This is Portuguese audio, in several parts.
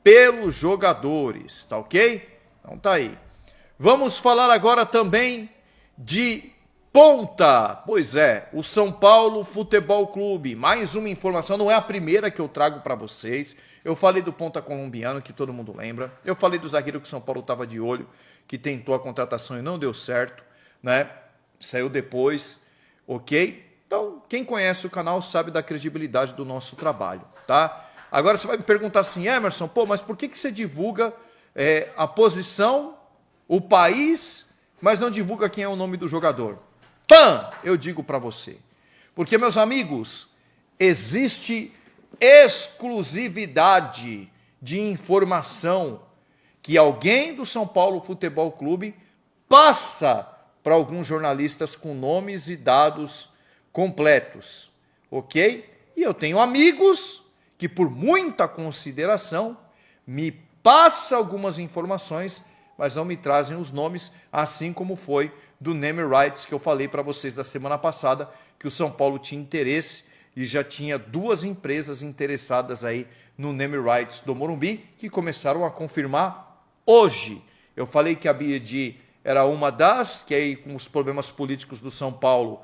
pelos jogadores, tá ok? Então tá aí. Vamos falar agora também de ponta. Pois é, o São Paulo Futebol Clube. Mais uma informação, não é a primeira que eu trago para vocês. Eu falei do ponta colombiano, que todo mundo lembra. Eu falei do zagueiro que o São Paulo estava de olho, que tentou a contratação e não deu certo, né? Saiu depois, ok? Então, quem conhece o canal sabe da credibilidade do nosso trabalho, tá? Agora você vai me perguntar assim, Emerson, pô, mas por que você divulga a posição, o país, mas não divulga quem é o nome do jogador? Pã! Eu digo para você. Porque, meus amigos, existe exclusividade de informação que alguém do São Paulo Futebol Clube passa para alguns jornalistas com nomes e dados completos, ok? E eu tenho amigos que, por muita consideração, me passam algumas informações, mas não me trazem os nomes, assim como foi do Name Rights, que eu falei para vocês da semana passada, que o São Paulo tinha interesse e já tinha 2 empresas interessadas aí no Name Rights do Morumbi, que começaram a confirmar hoje. Eu falei que a BID era uma das, que aí com os problemas políticos do São Paulo,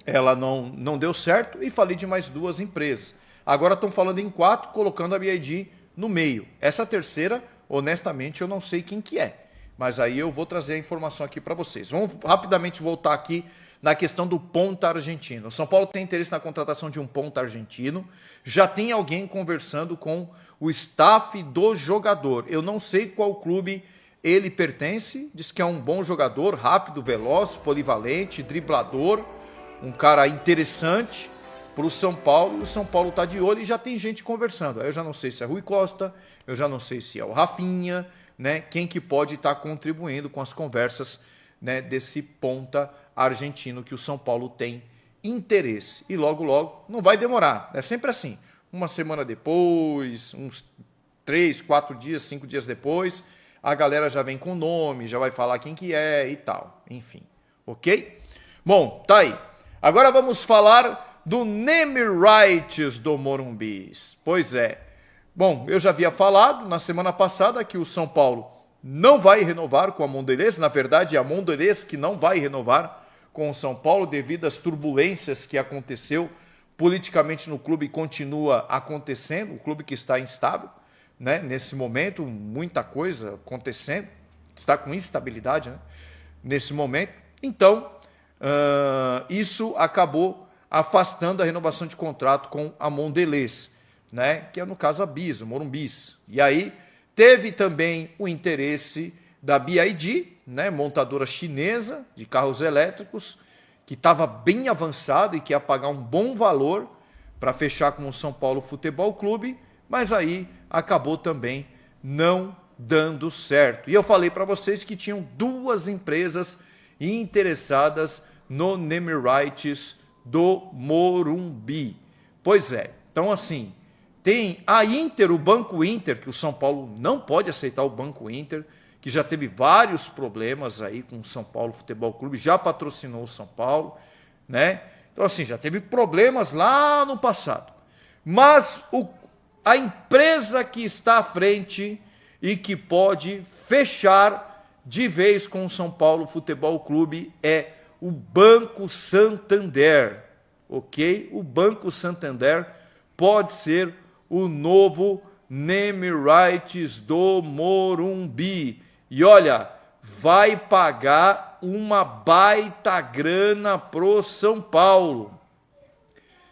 ela não deu certo, e falei de mais 2 empresas. Agora estão falando em 4, colocando a BID no meio. Essa terceira, honestamente, eu não sei quem que é, mas aí eu vou trazer a informação aqui para vocês. Vamos rapidamente voltar aqui na questão do ponta argentino. O São Paulo tem interesse na contratação de um ponta argentino, já tem alguém conversando com o staff do jogador. Eu não sei qual clube ele pertence, diz que é um bom jogador, rápido, veloz, polivalente, driblador, um cara interessante para o São Paulo. O São Paulo está de olho e já tem gente conversando. Aí eu já não sei se é Rui Costa, eu já não sei se é o Rafinha, né? Quem que pode estar contribuindo com as conversas, né, desse ponta argentino que o São Paulo tem interesse. E logo, logo, não vai demorar. É sempre assim. Uma semana depois, uns 3, 4 dias, 5 dias depois, a galera já vem com o nome, já vai falar quem que é e tal. Enfim, ok? Bom, tá aí. Agora vamos falar do Name Rights do Morumbi. Pois é. Bom, eu já havia falado na semana passada que o São Paulo não vai renovar com a Mondelez. Na verdade, é a Mondelez que não vai renovar com o São Paulo devido às turbulências que aconteceu politicamente no clube e continua acontecendo. O clube que está instável, né? Nesse momento, muita coisa acontecendo, está com instabilidade, né? Nesse momento. Então, isso acabou afastando a renovação de contrato com a Mondelez, né? Que é, no caso, a Bis, o Morumbis. E aí teve também o interesse da BYD, né? Montadora chinesa de carros elétricos, que estava bem avançado e que ia pagar um bom valor para fechar com o São Paulo Futebol Clube, mas aí acabou também não dando certo. E eu falei para vocês que tinham 2 empresas interessadas no Name Rights do Morumbi. Pois é, então assim, tem a Inter, o Banco Inter, que o São Paulo não pode aceitar o Banco Inter, que já teve vários problemas aí com o São Paulo Futebol Clube, já patrocinou o São Paulo, né? Então assim, já teve problemas lá no passado. Mas a empresa que está à frente e que pode fechar de vez com o São Paulo Futebol Clube é o Banco Santander, ok? O Banco Santander pode ser o novo Name Rights do Morumbi. E olha, vai pagar uma baita grana pro São Paulo.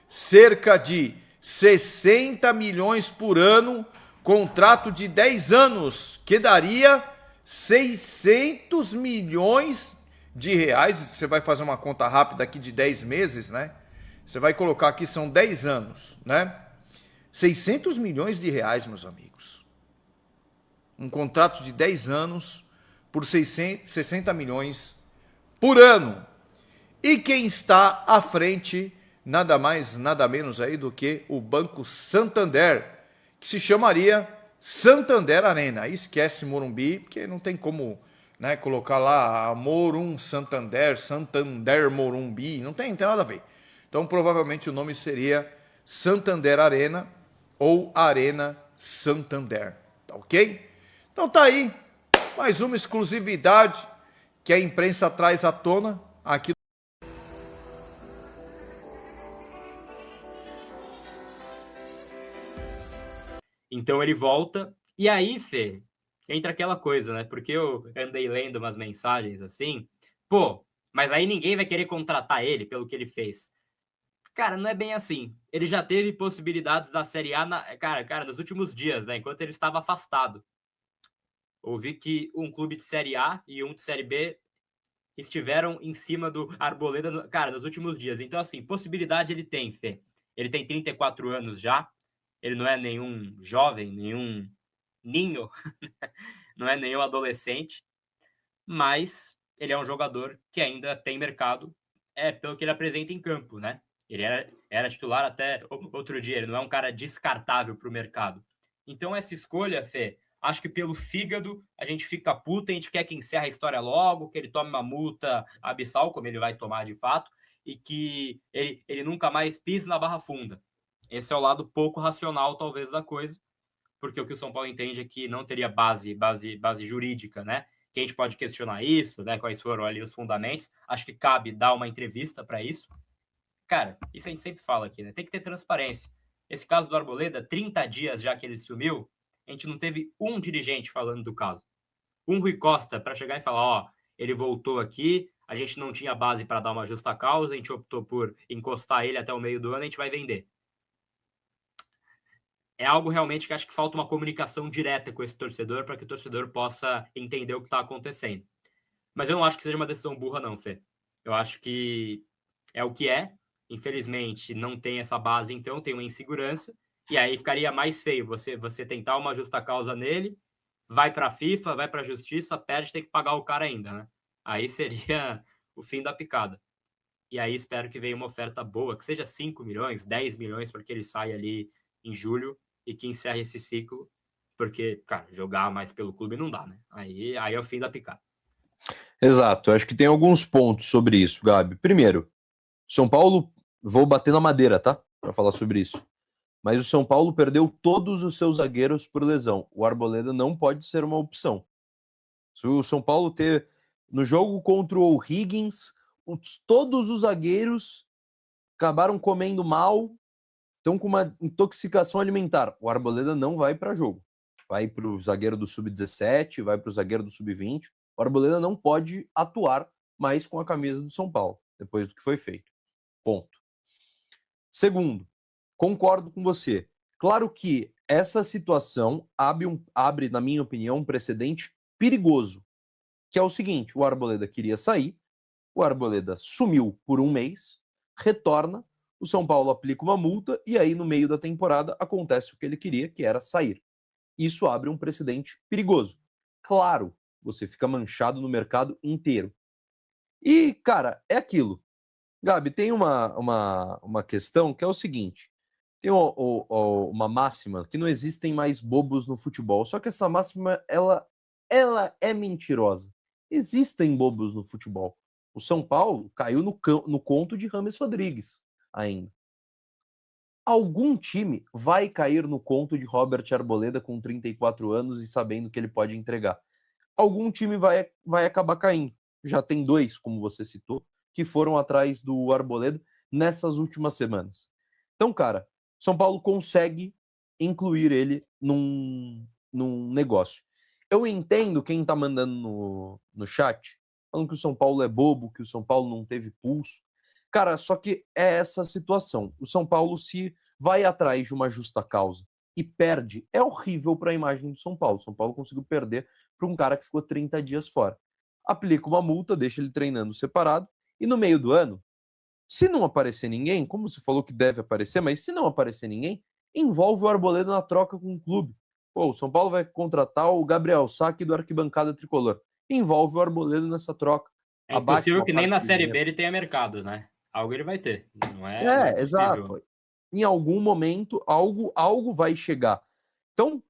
Cerca de 60 milhões por ano, contrato de 10 anos, que daria 600 milhões de reais. Você vai fazer uma conta rápida aqui de 10 meses, né? Você vai colocar aqui, são 10 anos, né? 600 milhões de reais, meus amigos. Um contrato de 10 anos por 60 milhões por ano. E quem está à frente, nada mais, nada menos aí do que o Banco Santander, que se chamaria Santander Arena. Aí esquece Morumbi, porque não tem como, né, colocar lá Morum Santander, Santander Morumbi, não tem nada a ver. Então provavelmente o nome seria Santander Arena ou Arena Santander. Tá ok? Então tá aí mais uma exclusividade que a imprensa traz à tona aqui. Então ele volta, e aí, Fê, entra aquela coisa, né? Porque eu andei lendo umas mensagens assim, pô, mas aí ninguém vai querer contratar ele pelo que ele fez. Cara, não é bem assim. Ele já teve possibilidades da Série A, cara, nos últimos dias, né? Enquanto ele estava afastado. Ouvi que um clube de Série A e um de Série B estiveram em cima do Arboleda, cara, nos últimos dias. Então, assim, possibilidade ele tem, Fê. Ele tem 34 anos já. Ele não é nenhum jovem, nenhum ninho, não é nenhum adolescente, mas ele é um jogador que ainda tem mercado, pelo que ele apresenta em campo, né? Ele era titular até outro dia, ele não é um cara descartável para o mercado. Então, essa escolha, Fê, acho que pelo fígado a gente fica puto, a gente quer que encerre a história logo, que ele tome uma multa abissal, como ele vai tomar de fato, e que ele nunca mais pise na barra funda. Esse é o lado pouco racional, talvez, da coisa, porque o que o São Paulo entende é que não teria base jurídica, né? Que a gente pode questionar isso, né? Quais foram ali os fundamentos. Acho que cabe dar uma entrevista para isso. Cara, isso a gente sempre fala aqui, né? Tem que ter transparência. Esse caso do Arboleda, 30 dias já que ele sumiu, a gente não teve um dirigente falando do caso. Um Rui Costa para chegar e falar, ó, ele voltou aqui, a gente não tinha base para dar uma justa causa, a gente optou por encostar ele até o meio do ano, a gente vai vender. É algo realmente que acho que falta uma comunicação direta com esse torcedor para que o torcedor possa entender o que está acontecendo. Mas eu não acho que seja uma decisão burra, não, Fê. Eu acho que é o que é. Infelizmente, não tem essa base, então tem uma insegurança. E aí ficaria mais feio você tentar uma justa causa nele, vai para a FIFA, vai para a justiça, perde, tem que pagar o cara ainda, né? Aí seria o fim da picada. E aí espero que venha uma oferta boa, que seja 5 milhões, 10 milhões, para que ele saia ali em julho e que encerre esse ciclo, porque, cara, jogar mais pelo clube não dá, né? Aí é o fim da picada. Exato, eu acho que tem alguns pontos sobre isso, Gabi. Primeiro, São Paulo, vou bater na madeira, tá? Para falar sobre isso. Mas o São Paulo perdeu todos os seus zagueiros por lesão. O Arboleda não pode ser uma opção. Se o São Paulo ter no jogo contra o Higgins, todos os zagueiros acabaram comendo mal, estão com uma intoxicação alimentar. O Arboleda não vai para jogo. Vai para o zagueiro do sub-17, vai para o zagueiro do sub-20. O Arboleda não pode atuar mais com a camisa do São Paulo, depois do que foi feito. Ponto. Segundo, concordo com você. Claro que essa situação abre, na minha opinião, um precedente perigoso, que é o seguinte: o Arboleda queria sair, o Arboleda sumiu por um mês, retorna, o São Paulo aplica uma multa e aí no meio da temporada acontece o que ele queria, que era sair. Isso abre um precedente perigoso. Claro, você fica manchado no mercado inteiro. E, cara, é aquilo. Gabi, tem uma questão que é o seguinte: tem uma máxima que não existem mais bobos no futebol, só que essa máxima, ela é mentirosa. Existem bobos no futebol. O São Paulo caiu no conto de James Rodrigues ainda. Algum time vai cair no conto de Robert Arboleda com 34 anos e sabendo que ele pode entregar. Algum time vai acabar caindo. Já tem dois, como você citou, que foram atrás do Arboleda nessas últimas semanas. Então, cara, São Paulo consegue incluir ele num negócio. Eu entendo quem tá mandando no chat, falando que o São Paulo é bobo, que o São Paulo não teve pulso. Cara, só que é essa situação. O São Paulo, se vai atrás de uma justa causa e perde, é horrível para a imagem do São Paulo. O São Paulo conseguiu perder para um cara que ficou 30 dias fora. Aplica uma multa, deixa ele treinando separado, e no meio do ano, se não aparecer ninguém, como você falou que deve aparecer, mas se não aparecer ninguém, envolve o Arboleda na troca com o clube. Pô, o São Paulo vai contratar o Gabriel Sá do Arquibancada Tricolor. Envolve o Arboleda nessa troca. É Abate impossível uma que nem parte na do Série B dinheiro. ele tenha mercado, né? Algo ele vai ter. Não é impossível. Exato. Em algum momento, algo vai chegar. Então,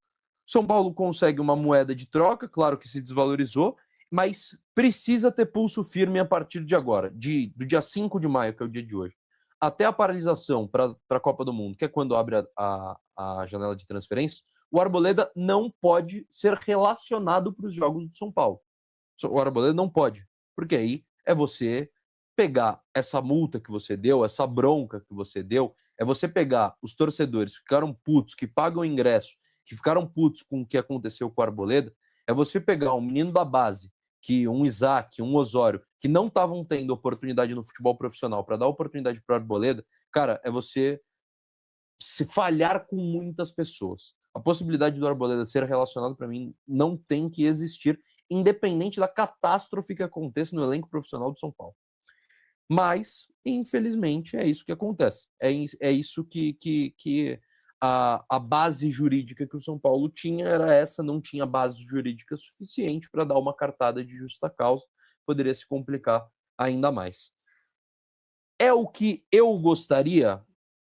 São Paulo consegue uma moeda de troca, claro que se desvalorizou, mas precisa ter pulso firme a partir de agora, do dia 5 de maio, que é o dia de hoje, até a paralisação para a Copa do Mundo, que é quando abre a janela de transferência. o Arboleda não pode ser relacionado para os jogos do São Paulo. O Arboleda não pode, porque aí é você pegar essa multa que você deu, essa bronca que você deu, é você pegar os torcedores que ficaram putos, que pagam ingresso, que ficaram putos com o que aconteceu com o Arboleda, é você pegar um menino da base, que um Isaac, um Osório, que não estavam tendo oportunidade no futebol profissional para dar oportunidade para o Arboleda, cara, é você se falhar com muitas pessoas. A possibilidade do Arboleda ser relacionado, para mim, não tem que existir, independente da catástrofe que aconteça no elenco profissional do São Paulo. Mas, infelizmente, é isso que acontece. É isso que a base jurídica que o São Paulo tinha era essa, não tinha base jurídica suficiente para dar uma cartada de justa causa, poderia se complicar ainda mais. É o que eu gostaria?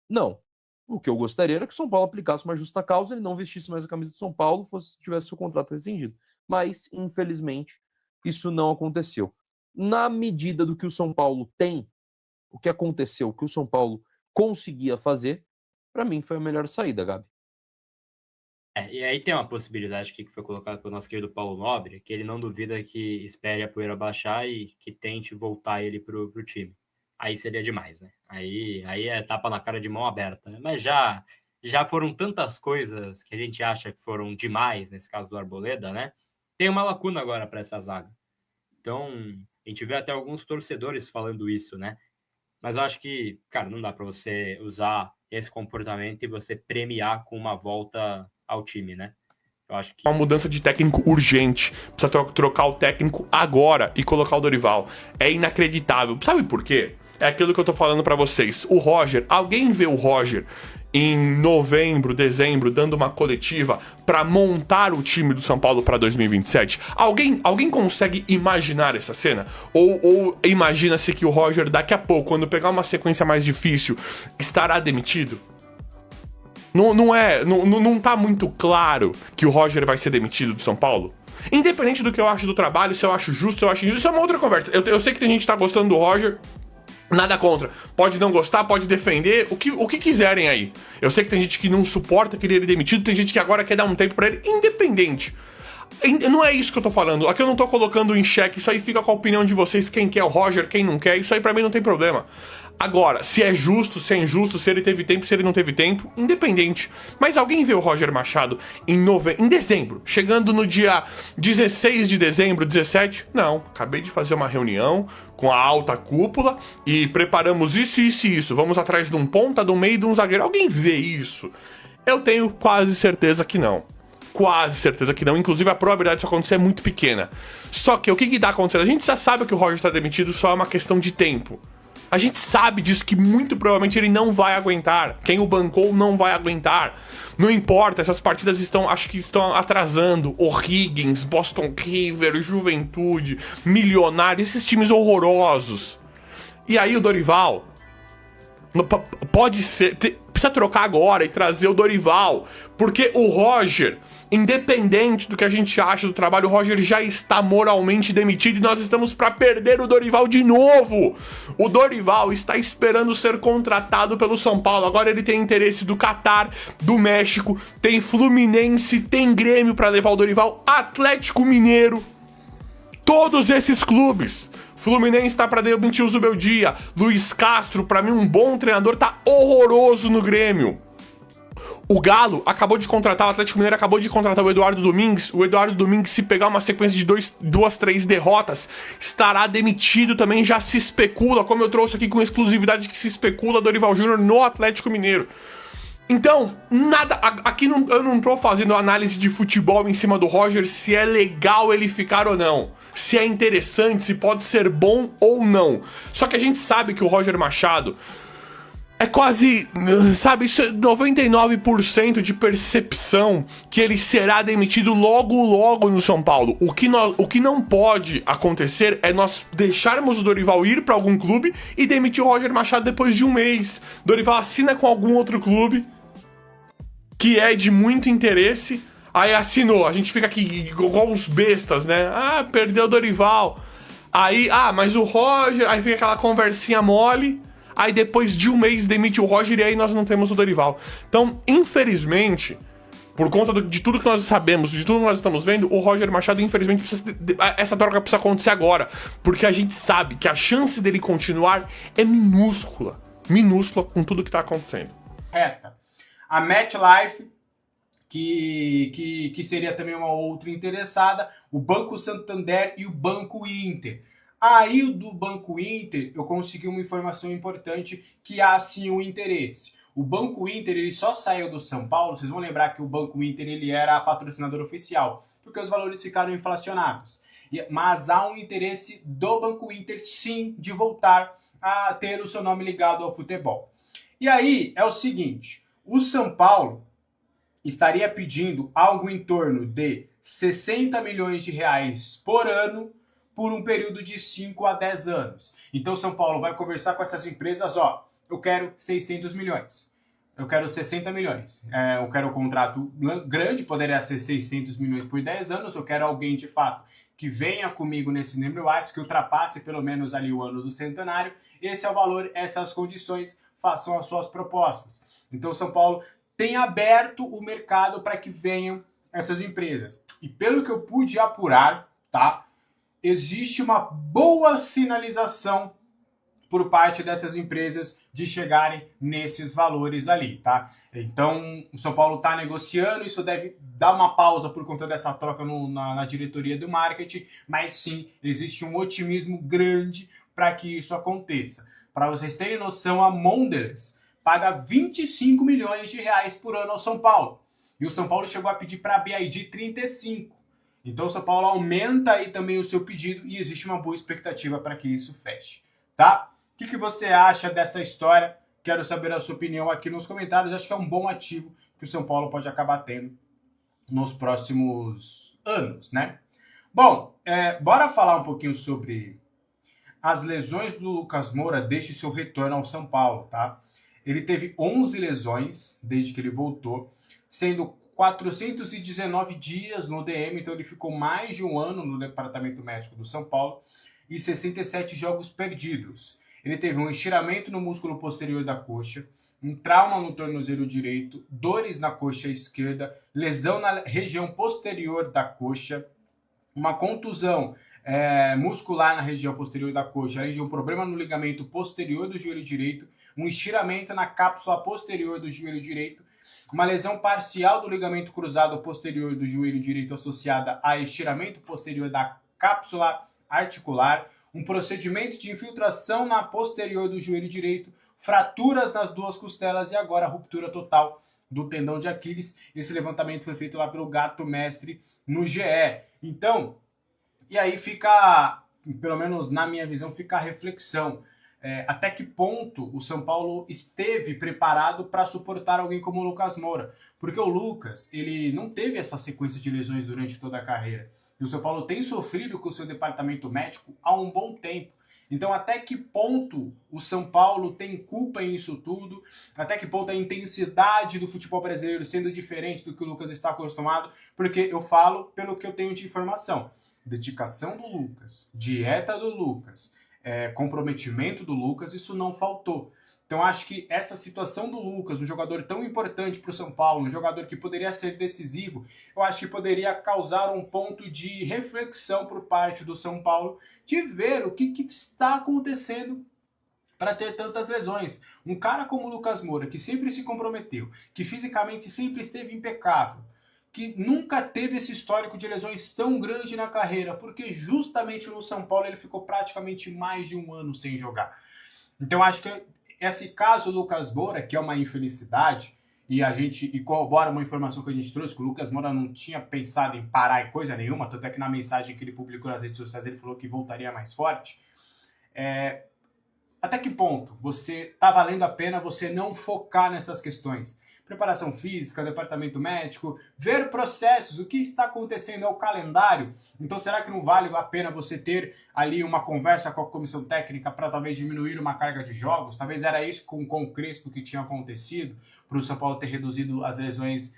Não. O que eu gostaria era que o São Paulo aplicasse uma justa causa, ele não vestisse mais a camisa do São Paulo, tivesse seu contrato rescindido. Mas, infelizmente, isso não aconteceu. Na medida do que o São Paulo tem, o que aconteceu, o que o São Paulo conseguia fazer, para mim foi a melhor saída, Gabi. E aí tem uma possibilidade aqui que foi colocada pelo nosso querido Paulo Nobre, que ele não duvida que espere a poeira baixar e que tente voltar ele pro time. Aí seria demais, né? Aí é tapa na cara de mão aberta. Né? Mas já foram tantas coisas que a gente acha que foram demais, nesse caso do Arboleda, né? Tem uma lacuna agora para essa zaga. Então, a gente vê até alguns torcedores falando isso, né? Mas eu acho que, cara, não dá para você usar esse comportamento e você premiar com uma volta ao time, né? Eu acho que... Uma mudança de técnico urgente. Precisa trocar o técnico agora e colocar o Dorival. É inacreditável. Sabe por quê? É aquilo que eu tô falando pra vocês. O Roger, alguém vê o Roger em novembro, dezembro, dando uma coletiva pra montar o time do São Paulo pra 2027? Alguém consegue imaginar essa cena? Ou imagina-se que o Roger, daqui a pouco, quando pegar uma sequência mais difícil, estará demitido? Não tá muito claro que o Roger vai ser demitido do São Paulo? Independente do que eu acho do trabalho, se eu acho justo, se eu acho injusto, isso é uma outra conversa. Eu sei que tem gente que tá gostando do Roger, nada contra. Pode não gostar, pode defender, o que quiserem aí. Eu sei que tem gente que não suporta que ele é demitido, tem gente que agora quer dar um tempo pra ele, independente. Não é isso que eu tô falando. Aqui eu não tô colocando em xeque, isso aí fica com a opinião de vocês, quem quer o Roger, quem não quer, isso aí pra mim não tem problema. Agora, se é justo, se é injusto, se ele teve tempo, se ele não teve tempo, independente. Mas alguém vê o Roger Machado em dezembro, chegando no dia 16 de dezembro, 17? Não, acabei de fazer uma reunião com a alta cúpula e preparamos isso, isso e isso. Vamos atrás de um ponta, do meio e de um zagueiro. Alguém vê isso? Eu tenho quase certeza que não. Quase certeza que não. Inclusive, a probabilidade disso acontecer é muito pequena. Só que o que tá acontecendo? A gente já sabe que o Roger tá demitido, só é uma questão de tempo. A gente sabe disso, que muito provavelmente ele não vai aguentar. Quem o bancou não vai aguentar. Não importa, essas partidas acho que estão atrasando. O'Higgins, Boston River, Juventude, Milionário, esses times horrorosos. E aí o Dorival pode ser... Precisa trocar agora e trazer o Dorival. Porque o Roger... Independente do que a gente acha do trabalho, o Roger já está moralmente demitido e nós estamos para perder o Dorival de novo. O Dorival está esperando ser contratado pelo São Paulo. Agora ele tem interesse do Catar, do México, tem Fluminense, tem Grêmio para levar o Dorival, Atlético Mineiro. Todos esses clubes. Fluminense está para demitir o Zubeldia. Luiz Castro, para mim um bom treinador, tá horroroso no Grêmio. O Galo acabou de contratar, o Atlético Mineiro acabou de contratar o Eduardo Domingues. O Eduardo Domingues, se pegar uma sequência de 3 derrotas, estará demitido também. Já se especula, como eu trouxe aqui com exclusividade, que se especula Dorival Júnior no Atlético Mineiro. Então, nada. Aqui eu não tô fazendo análise de futebol em cima do Roger, se é legal ele ficar ou não. Se é interessante, se pode ser bom ou não. Só que a gente sabe que o Roger Machado... É quase, sabe, isso é 99% de percepção que ele será demitido logo no São Paulo. O que não pode acontecer é nós deixarmos o Dorival ir para algum clube e demitir o Roger Machado depois de um mês. Dorival assina com algum outro clube que é de muito interesse, aí assinou. A gente fica aqui igual uns bestas, né? Ah, perdeu o Dorival. Aí, mas o Roger... Aí fica aquela conversinha mole... Aí depois de um mês demite o Roger e aí nós não temos o Dorival. Então, infelizmente, por conta de tudo que nós sabemos, de tudo que nós estamos vendo, o Roger Machado, infelizmente, essa troca precisa acontecer agora. Porque a gente sabe que a chance dele continuar é minúscula. Minúscula com tudo que tá acontecendo. Reta. A MetLife, que seria também uma outra interessada, o Banco Santander e o Banco Inter. Aí do Banco Inter eu consegui uma informação importante que há sim um interesse. O Banco Inter ele só saiu do São Paulo, vocês vão lembrar que o Banco Inter ele era patrocinador oficial, porque os valores ficaram inflacionados. Mas há um interesse do Banco Inter sim de voltar a ter o seu nome ligado ao futebol. E aí é o seguinte, o São Paulo estaria pedindo algo em torno de 60 milhões de reais por ano por um período de 5 a 10 anos. Então São Paulo vai conversar com essas empresas, ó, eu quero 600 milhões, eu quero 60 milhões, eu quero um contrato grande, poderia ser 600 milhões por 10 anos, eu quero alguém de fato que venha comigo nesse Name Rights, que ultrapasse pelo menos ali o ano do centenário, esse é o valor, essas condições, façam as suas propostas. Então São Paulo tem aberto o mercado para que venham essas empresas. E pelo que eu pude apurar, tá? Existe uma boa sinalização por parte dessas empresas de chegarem nesses valores ali, tá? Então, o São Paulo está negociando, isso deve dar uma pausa por conta dessa troca na diretoria do marketing, mas sim, existe um otimismo grande para que isso aconteça. Para vocês terem noção, a Mondelez paga 25 milhões de reais por ano ao São Paulo. E o São Paulo chegou a pedir para a BID 35. Então o São Paulo aumenta aí também o seu pedido e existe uma boa expectativa para que isso feche, tá? O que você acha dessa história? Quero saber a sua opinião aqui nos comentários. Acho que é um bom ativo que o São Paulo pode acabar tendo nos próximos anos, né? Bom, bora falar um pouquinho sobre as lesões do Lucas Moura desde seu retorno ao São Paulo, tá? Ele teve 11 lesões desde que ele voltou, sendo 419 dias no DM, então ele ficou mais de um ano no departamento médico do São Paulo, e 67 jogos perdidos. Ele teve um estiramento no músculo posterior da coxa, um trauma no tornozelo direito, dores na coxa esquerda, lesão na região posterior da coxa, uma contusão muscular na região posterior da coxa, além de um problema no ligamento posterior do joelho direito, um estiramento na cápsula posterior do joelho direito, uma lesão parcial do ligamento cruzado posterior do joelho direito associada a estiramento posterior da cápsula articular, um procedimento de infiltração na posterior do joelho direito, fraturas nas duas costelas e agora a ruptura total do tendão de Aquiles. Esse levantamento foi feito lá pelo Gato Mestre no GE. Então, e aí fica, pelo menos na minha visão, fica a reflexão. Até que ponto o São Paulo esteve preparado para suportar alguém como o Lucas Moura? Porque o Lucas, ele não teve essa sequência de lesões durante toda a carreira. E o São Paulo tem sofrido com o seu departamento médico há um bom tempo. Então, até que ponto o São Paulo tem culpa em isso tudo? Até que ponto a intensidade do futebol brasileiro sendo diferente do que o Lucas está acostumado? Porque eu falo pelo que eu tenho de informação. Dedicação do Lucas, dieta do Lucas, comprometimento do Lucas, isso não faltou. Então acho que essa situação do Lucas, um jogador tão importante para o São Paulo, um jogador que poderia ser decisivo, eu acho que poderia causar um ponto de reflexão por parte do São Paulo, de ver o que está acontecendo para ter tantas lesões. Um cara como o Lucas Moura, que sempre se comprometeu, que fisicamente sempre esteve impecável, que nunca teve esse histórico de lesões tão grande na carreira, porque justamente no São Paulo ele ficou praticamente mais de um ano sem jogar. Então acho que esse caso do Lucas Moura, que é uma infelicidade, e corrobora uma informação que a gente trouxe, que o Lucas Moura não tinha pensado em parar em coisa nenhuma, tanto é que na mensagem que ele publicou nas redes sociais ele falou que voltaria mais forte. Até que ponto tá valendo a pena você não focar nessas questões? Preparação física, departamento médico, ver processos, o que está acontecendo, é o calendário. Então será que não vale a pena você ter ali uma conversa com a comissão técnica para talvez diminuir uma carga de jogos? Talvez era isso com o Crespo que tinha acontecido, para o São Paulo ter reduzido as lesões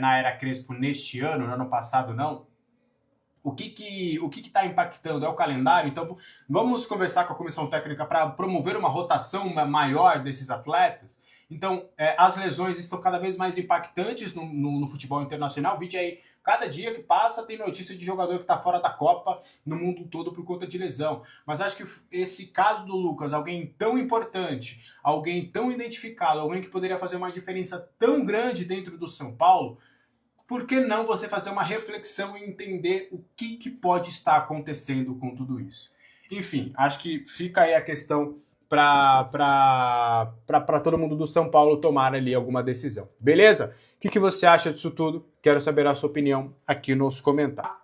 na era Crespo neste ano, no ano passado não. O que está impactando é o calendário, então vamos conversar com a comissão técnica para promover uma rotação maior desses atletas. Então, as lesões estão cada vez mais impactantes no futebol internacional. Vide aí, cada dia que passa tem notícia de jogador que está fora da Copa no mundo todo por conta de lesão. Mas acho que esse caso do Lucas, alguém tão importante, alguém tão identificado, alguém que poderia fazer uma diferença tão grande dentro do São Paulo, por que não você fazer uma reflexão e entender o que pode estar acontecendo com tudo isso? Enfim, acho que fica aí a questão para todo mundo do São Paulo tomar ali alguma decisão. Beleza? O que você acha disso tudo? Quero saber a sua opinião aqui nos comentários.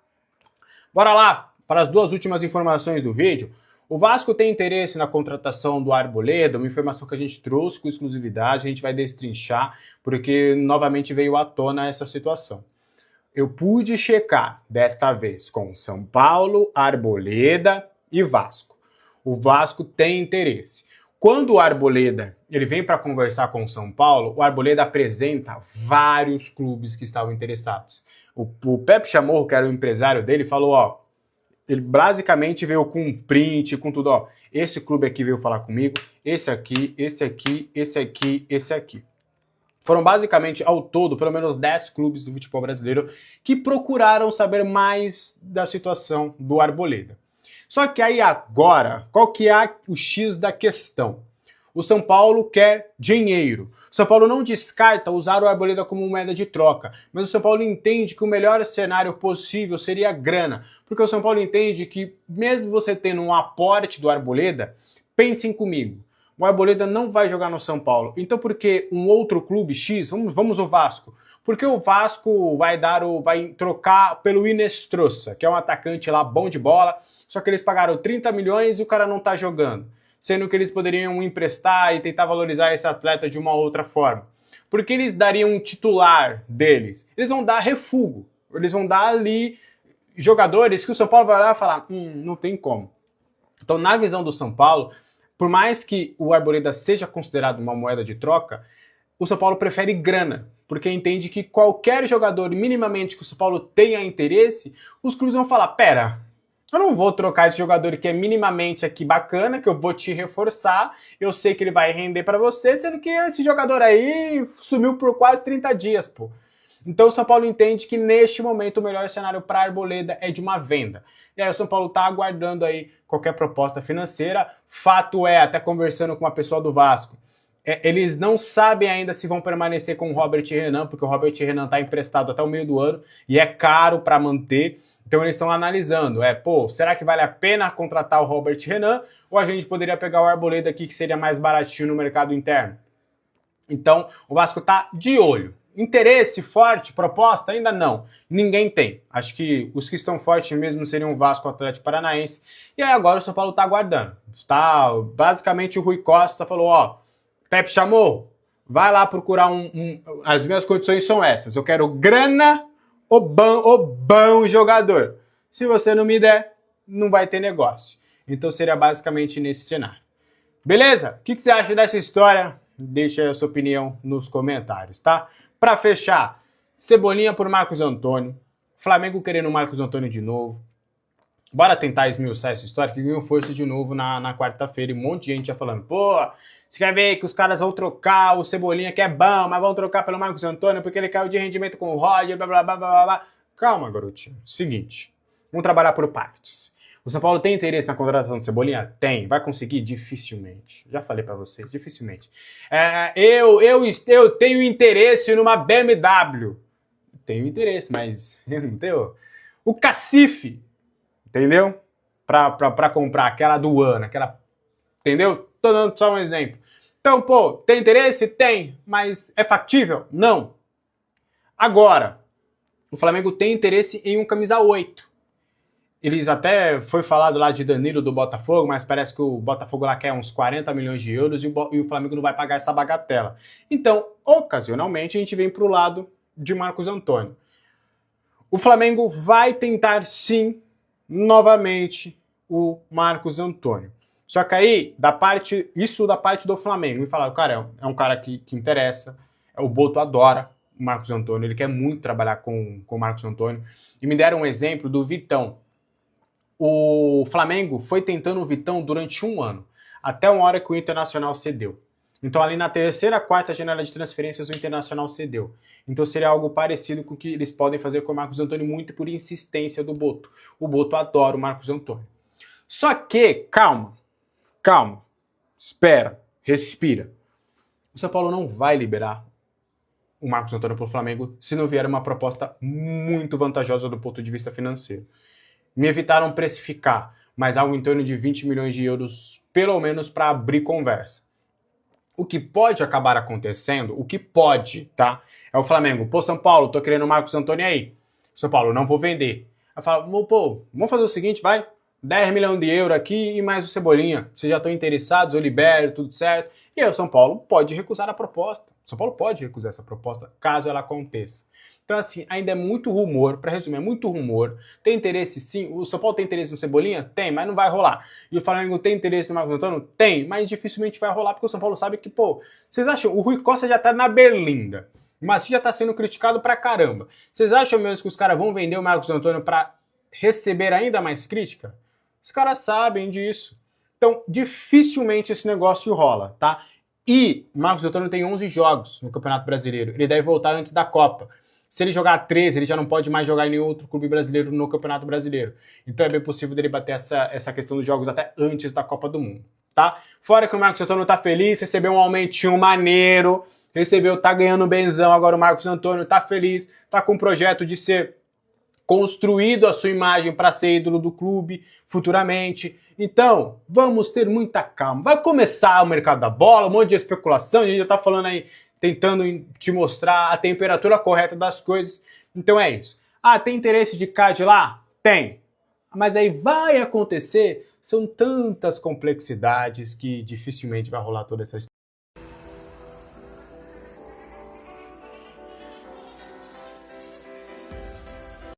Bora lá para as duas últimas informações do vídeo. O Vasco tem interesse na contratação do Arboleda, uma informação que a gente trouxe com exclusividade, a gente vai destrinchar, porque novamente veio à tona essa situação. Eu pude checar desta vez com São Paulo, Arboleda e Vasco. O Vasco tem interesse. Quando o Arboleda ele vem para conversar com o São Paulo, o Arboleda apresenta vários clubes que estavam interessados. O Pepe Chamorro, que era o empresário dele, falou, ó, ele basicamente veio com um print, com tudo, ó, esse clube aqui veio falar comigo, esse aqui, esse aqui, esse aqui, esse aqui. Foram basicamente, ao todo, pelo menos 10 clubes do futebol brasileiro que procuraram saber mais da situação do Arboleda. Só que aí agora, qual que é o X da questão? O São Paulo quer dinheiro. O São Paulo não descarta usar o Arboleda como moeda de troca, mas o São Paulo entende que o melhor cenário possível seria a grana, porque o São Paulo entende que mesmo você tendo um aporte do Arboleda, pensem comigo, o Arboleda não vai jogar no São Paulo. Então por que um outro clube X, vamos o Vasco, porque o Vasco vai trocar pelo Inestrosa, que é um atacante lá bom de bola, só que eles pagaram 30 milhões e o cara não tá jogando. Sendo que eles poderiam emprestar e tentar valorizar esse atleta de uma outra forma. Porque eles dariam um titular deles. Eles vão dar refúgio. Eles vão dar ali jogadores que o São Paulo vai olhar e falar, não tem como. Então, na visão do São Paulo, por mais que o Arboleda seja considerado uma moeda de troca, o São Paulo prefere grana. Porque entende que qualquer jogador minimamente que o São Paulo tenha interesse, os clubes vão falar, pera, eu não vou trocar esse jogador que é minimamente aqui bacana, que eu vou te reforçar, eu sei que ele vai render para você, sendo que esse jogador aí sumiu por quase 30 dias, pô. Então o São Paulo entende que neste momento o melhor cenário para a Arboleda é de uma venda. E aí o São Paulo tá aguardando aí qualquer proposta financeira. Fato é, até conversando com uma pessoa do Vasco, eles não sabem ainda se vão permanecer com o Robert Renan, porque o Robert Renan tá emprestado até o meio do ano e é caro para manter. Então eles estão analisando, será que vale a pena contratar o Robert Renan ou a gente poderia pegar o Arboleda aqui que seria mais baratinho no mercado interno? Então o Vasco tá de olho. Interesse forte, proposta? Ainda não. Ninguém tem. Acho que os que estão fortes mesmo seriam o Vasco, o Atlético Paranaense. E aí agora o São Paulo tá aguardando. Basicamente o Rui Costa falou, Pepe chamou, vai lá procurar as minhas condições são essas. Eu quero grana, o bom jogador. Se você não me der, não vai ter negócio. Então seria basicamente nesse cenário. Beleza? O que você acha dessa história? Deixa a sua opinião nos comentários, tá? Para fechar, Cebolinha por Marcos Antônio. Flamengo querendo o Marcos Antônio de novo. Bora tentar esmiuçar essa história que ganhou força de novo na quarta-feira. E um monte de gente já falando, você quer ver que os caras vão trocar o Cebolinha, que é bom, mas vão trocar pelo Marcos Antônio porque ele caiu de rendimento com o Roger, blá, blá, blá, blá, blá. Calma, garotinho. Seguinte, vamos trabalhar por partes. O São Paulo tem interesse na contratação do Cebolinha? Tem. Vai conseguir? Dificilmente. Já falei pra vocês, dificilmente. Eu tenho interesse numa BMW. Tenho interesse, mas eu não tenho. O cacife, entendeu? Pra comprar aquela do ano, aquela... Entendeu? Tô dando só um exemplo. Então, tem interesse? Tem. Mas é factível? Não. Agora, o Flamengo tem interesse em um camisa 8. Eles até foi falado lá de Danilo do Botafogo, mas parece que o Botafogo lá quer uns 40 milhões de euros e o Flamengo não vai pagar essa bagatela. Então, ocasionalmente, a gente vem pro lado de Marcos Antônio. O Flamengo vai tentar, sim, novamente, o Marcos Antônio. Só que aí, da parte do Flamengo, me falaram, cara, é um cara que interessa, o Boto adora o Marcos Antônio, ele quer muito trabalhar com o Marcos Antônio, e me deram um exemplo do Vitão. O Flamengo foi tentando o Vitão durante um ano, até uma hora que o Internacional cedeu. Então ali na terceira, quarta janela de transferências o Internacional cedeu. Então seria algo parecido com o que eles podem fazer com o Marcos Antônio, muito por insistência do Boto. O Boto adora o Marcos Antônio. Só que, calma, espera, respira. O São Paulo não vai liberar o Marcos Antônio para o Flamengo se não vier uma proposta muito vantajosa do ponto de vista financeiro. Me evitaram precificar, mas algo em torno de 20 milhões de euros, pelo menos, para abrir conversa. O que pode acabar acontecendo, tá? É o Flamengo, pô, São Paulo, tô querendo o Marcos Antônio aí. São Paulo, não vou vender. Aí fala, pô, vamos fazer o seguinte, vai, 10 milhões de euros aqui e mais o Cebolinha. Vocês já estão interessados, eu libero, tudo certo. E aí o São Paulo pode recusar a proposta. O São Paulo pode recusar essa proposta, caso ela aconteça. Então, assim, ainda é muito rumor, para resumir, é muito rumor. Tem interesse sim, o São Paulo tem interesse no Cebolinha? Tem, mas não vai rolar. E o Flamengo tem interesse no Marcos Antônio? Tem, mas dificilmente vai rolar, porque o São Paulo sabe que, pô, vocês acham, o Rui Costa já tá na berlinda, mas já tá sendo criticado pra caramba. Vocês acham mesmo que os caras vão vender o Marcos Antônio pra receber ainda mais crítica? Os caras sabem disso. Então, dificilmente esse negócio rola, tá? E o Marcos Antônio tem 11 jogos no Campeonato Brasileiro. Ele deve voltar antes da Copa. Se ele jogar 13, ele já não pode mais jogar em nenhum outro clube brasileiro no Campeonato Brasileiro. Então é bem possível dele bater essa questão dos jogos até antes da Copa do Mundo, tá? Fora que o Marcos Antônio tá feliz, recebeu um aumentinho maneiro, tá ganhando benzão, agora o Marcos Antônio tá feliz, tá com um projeto de ser construído a sua imagem para ser ídolo do clube futuramente. Então, vamos ter muita calma. Vai começar o mercado da bola, um monte de especulação, a gente já tá falando aí, tentando te mostrar a temperatura correta das coisas. Então é isso. Ah, tem interesse de cá, de lá? Tem. Mas aí vai acontecer, são tantas complexidades que dificilmente vai rolar toda essa história.